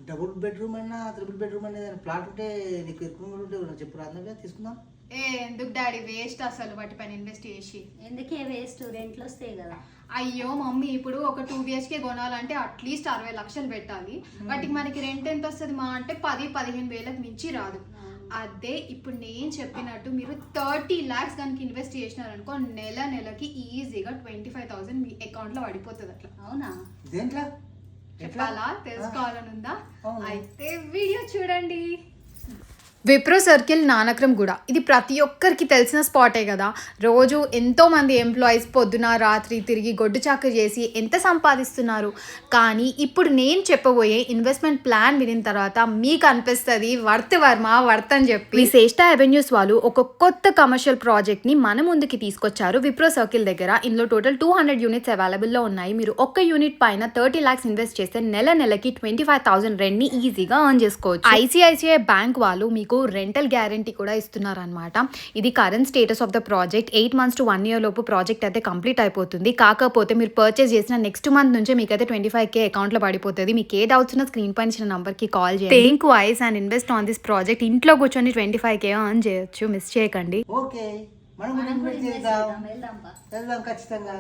Double bedroom అయినా triple bedroom అయినా ఏదైనా ప్లాట్ ఉంటే నీకు ఎక్కువ ఉంటే చెప్పు రాదా తీసుకుందాం. ఎందుకు డాడీ వేస్ట్ అసలు వాటిపైన ఇన్వెస్ట్ చేసి. ఎందుకే వేస్ట్, రెంట్లు వస్తాయి కదా. అయ్యో మమ్మీ, ఇప్పుడు ఒక 2 BHK కొనాలంటే అట్లీస్ట్ 60 లక్షలు పెట్టాలి. వాటికి మనకి రెంట్ ఎంత వస్తుంది మా అంటే 10-15 వేలకు మించి రాదు. అదే ఇప్పుడు నేను చెప్పినట్టు మీరు 30 lakhs కనుక ఇన్వెస్ట్ చేసినారనుకో నెలకి ఈజీగా 25,000 మీ అకౌంట్ లో పడిపోతుంది. అట్లా అవునా? దేంట్లో చెప్పాలా, తెలుసుకోవాలనుందా? అయితే వీడియో చూడండి. విప్రో సర్కిల్ నానక్రమ్ గూడ, ఇది ప్రతి ఒక్కరికి తెలిసిన స్పాటే కదా. రోజు ఎంతోమంది ఎంప్లాయీస్ పొద్దున రాత్రి తిరిగి గొడ్డు చాకరీ చేసి ఎంత సంపాదిస్తున్నారు. కానీ ఇప్పుడు నేను చెప్పబోయే ఇన్వెస్ట్మెంట్ ప్లాన్ వినిన తర్వాత మీకు అనిపిస్తుంది వర్త్ అని చెప్పి. శ్రేష్ఠ అవెన్యూస్ వాళ్ళు ఒక కొత్త కమర్షియల్ ప్రాజెక్ట్ని మన ముందుకి తీసుకొచ్చారు విప్రో సర్కిల్ దగ్గర. ఇందులో టోటల్ 200 యూనిట్స్ అవైలబుల్లో ఉన్నాయి. మీరు ఒక్క యూనిట్ పైన 30 lakhs ఇన్వెస్ట్ చేస్తే నెలకి 25,000 రెంట్ని ఈజీగా ఎర్న్ చేసుకోవచ్చు. ఐసిఐసిఐ బ్యాంక్ వాళ్ళు మీకు రెంటల్ గ్యారంటీ కూడా ఇస్తున్నారనమాట. ఇది current status of the project. 8 months to 1 year లోపు ప్రాజెక్ట్ అయితే కంప్లీట్ అయిపోతుంది. కాకపోతే మీరు పర్చేస్ చేసిన నెక్స్ట్ మంత్ నుంచే మీకైతే 25K అకౌంట్ లో పడిపోతుంది. మీకు ఏ డౌట్స్ ఉన్నా స్క్రీన్ పైన ఇచ్చిన నంబర్ కి కాల్ చేయండి. Think wise and invest on this project. ఇంట్లో కూర్చొని 25K ఎర్న్ చేయొచ్చు. మిస్ చేయకండి. ఓకే, మనం ఇన్వెస్ట్ చేద్దాం, వెళ్దాం వెళ్దాం ఖచ్చితంగా.